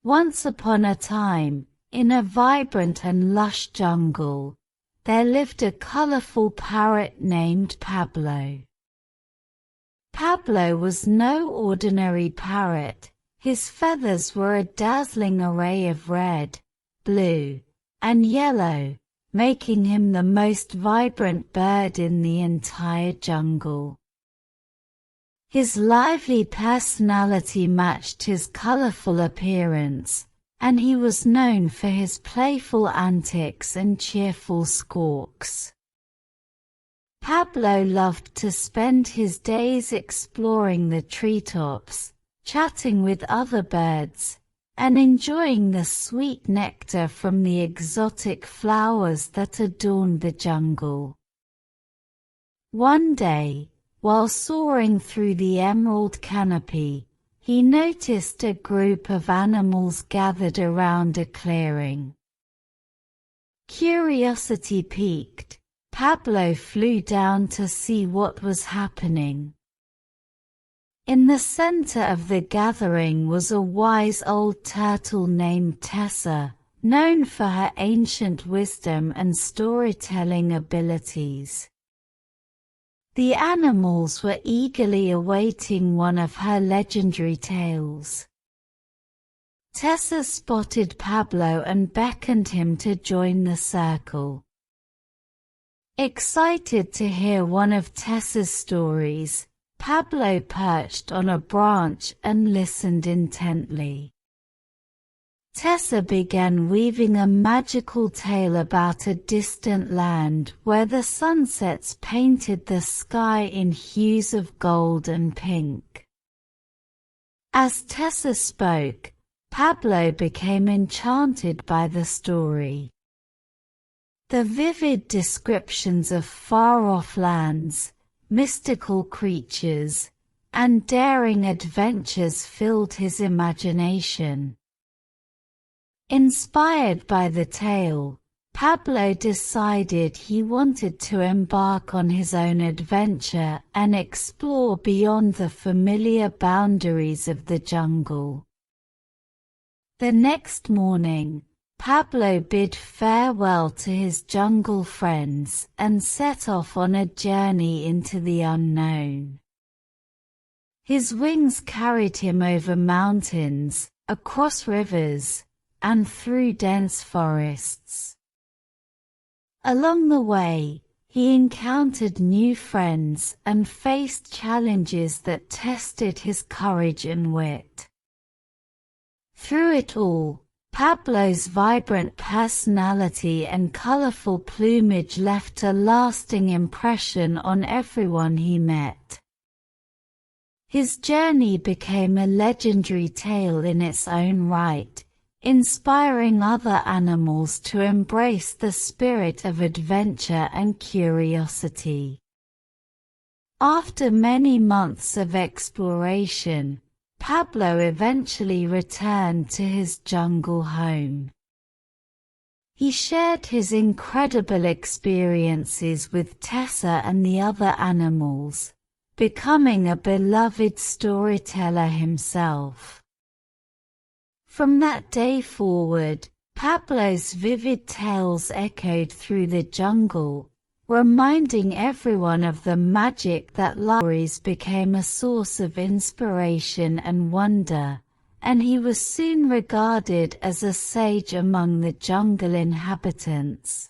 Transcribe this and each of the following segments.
Once upon a time, in a vibrant and lush jungle, there lived a colorful parrot named Pablo. Pablo was no ordinary parrot. His feathers were a dazzling array of red, blue, and yellow, making him the most vibrant bird in the entire jungle. His lively personality matched his colorful appearance, and he was known for his playful antics and cheerful squawks. Pablo loved to spend his days exploring the treetops, chatting with other birds, and enjoying the sweet nectar from the exotic flowers that adorned the jungle. One day, while soaring through the emerald canopy, he noticed a group of animals gathered around a clearing. Curiosity piqued, Pablo flew down to see what was happening. In the center of the gathering was a wise old turtle named Tessa, known for her ancient wisdom and storytelling abilities. The animals were eagerly awaiting one of her legendary tales. Tessa spotted Pablo and beckoned him to join the circle. Excited to hear one of Tessa's stories, Pablo perched on a branch and listened intently. Tessa began weaving a magical tale about a distant land where the sunsets painted the sky in hues of gold and pink. As Tessa spoke, Pablo became enchanted by the story. The vivid descriptions of far-off lands, mystical creatures, and daring adventures filled his imagination. Inspired by the tale, Pablo decided he wanted to embark on his own adventure and explore beyond the familiar boundaries of the jungle. The next morning, Pablo bid farewell to his jungle friends and set off on a journey into the unknown. His wings carried him over mountains, across rivers, and through dense forests. Along the way, he encountered new friends and faced challenges that tested his courage and wit. Through it all, Pablo's vibrant personality and colorful plumage left a lasting impression on everyone he met. His journey became a legendary tale in its own right, inspiring other animals to embrace the spirit of adventure and curiosity. After many months of exploration, Pablo eventually returned to his jungle home. He shared his incredible experiences with Tessa and the other animals, becoming a beloved storyteller himself. From that day forward, Pablo's vivid tales echoed through the jungle, reminding everyone of the magic that stories became a source of inspiration and wonder, and he was soon regarded as a sage among the jungle inhabitants.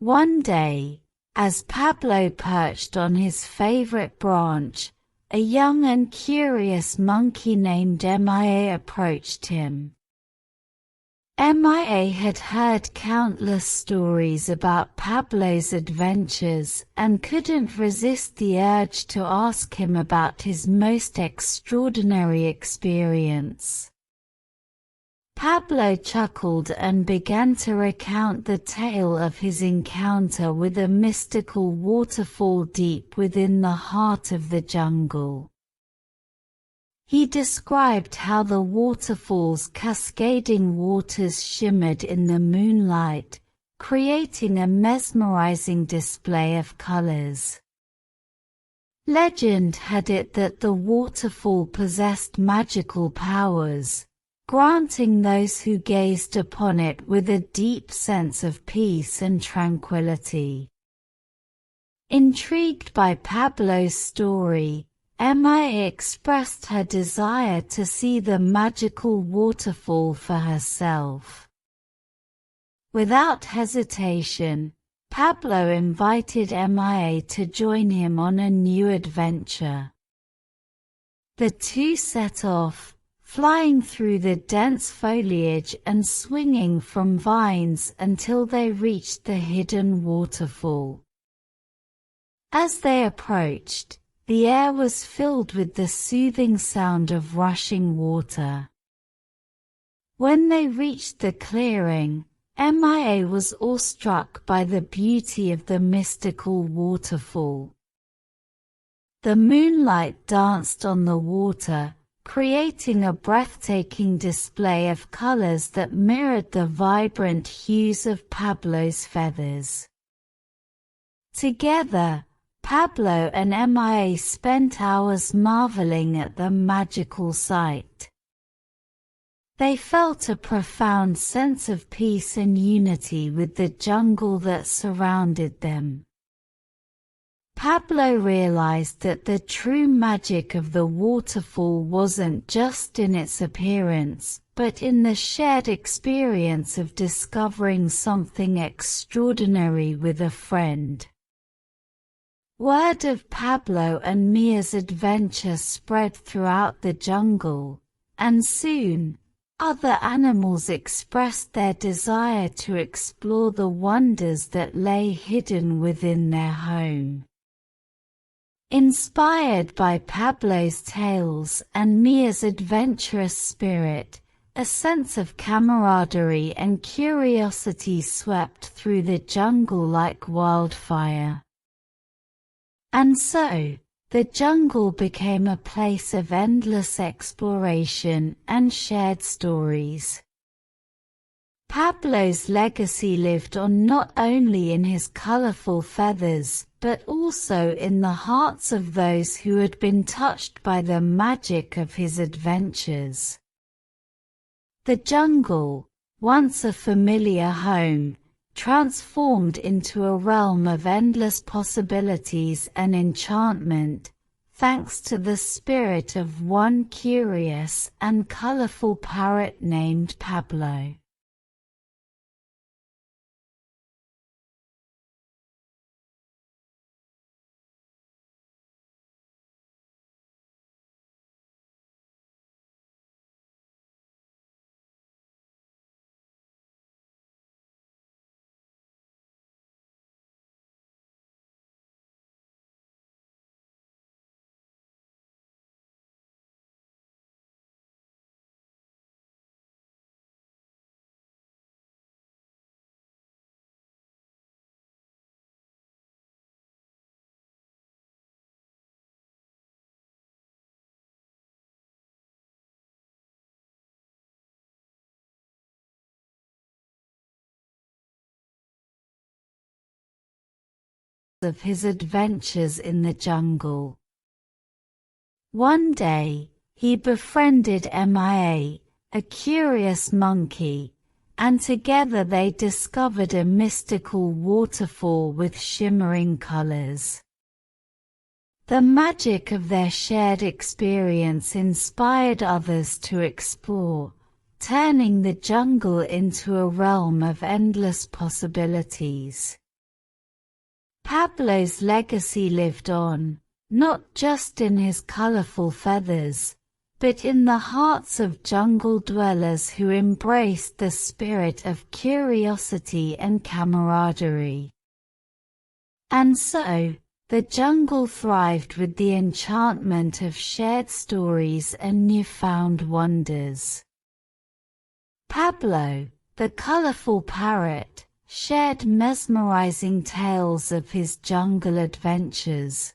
One day, as Pablo perched on his favorite branch, a young and curious monkey named Mia approached him. Mia had heard countless stories about Pablo's adventures and couldn't resist the urge to ask him about his most extraordinary experience. Pablo chuckled and began to recount the tale of his encounter with a mystical waterfall deep within the heart of the jungle. He described how the waterfall's cascading waters shimmered in the moonlight, creating a mesmerizing display of colors. Legend had it that the waterfall possessed magical powers, granting those who gazed upon it with a deep sense of peace and tranquility. Intrigued by Pablo's story, Mia expressed her desire to see the magical waterfall for herself. Without hesitation, Pablo invited Mia to join him on a new adventure. The two set off, flying through the dense foliage and swinging from vines until they reached the hidden waterfall. As they approached, the air was filled with the soothing sound of rushing water. When they reached the clearing, Mia was awestruck by the beauty of the mystical waterfall. The moonlight danced on the water, creating a breathtaking display of colors that mirrored the vibrant hues of Pablo's feathers. Together, Pablo and Mia spent hours marveling at the magical sight. They felt a profound sense of peace and unity with the jungle that surrounded them. Pablo realized that the true magic of the waterfall wasn't just in its appearance, but in the shared experience of discovering something extraordinary with a friend. Word of Pablo and Mia's adventure spread throughout the jungle, and soon, other animals expressed their desire to explore the wonders that lay hidden within their home. Inspired by Pablo's tales and Mia's adventurous spirit, a sense of camaraderie and curiosity swept through the jungle like wildfire. And so, the jungle became a place of endless exploration and shared stories. Pablo's legacy lived on not only in his colorful feathers, but also in the hearts of those who had been touched by the magic of his adventures. The jungle, once a familiar home, transformed into a realm of endless possibilities and enchantment, thanks to the spirit of one curious and colorful parrot named Pablo. Of his adventures in the jungle. One day, he befriended Mia, a curious monkey, and together they discovered a mystical waterfall with shimmering colors. The magic of their shared experience inspired others to explore, turning the jungle into a realm of endless possibilities. Pablo's legacy lived on, not just in his colorful feathers, but in the hearts of jungle dwellers who embraced the spirit of curiosity and camaraderie. And so, the jungle thrived with the enchantment of shared stories and newfound wonders. Pablo, the colorful parrot, shared mesmerizing tales of his jungle adventures.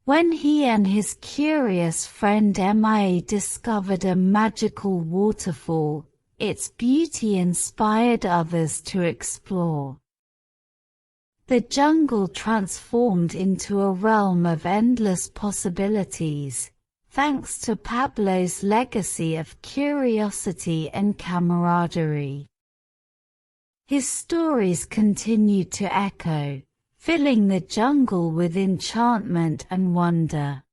When he and his curious friend Mia discovered a magical waterfall, its beauty inspired others to explore. The jungle transformed into a realm of endless possibilities, thanks to Pablo's legacy of curiosity and camaraderie. His stories continue to echo, filling the jungle with enchantment and wonder.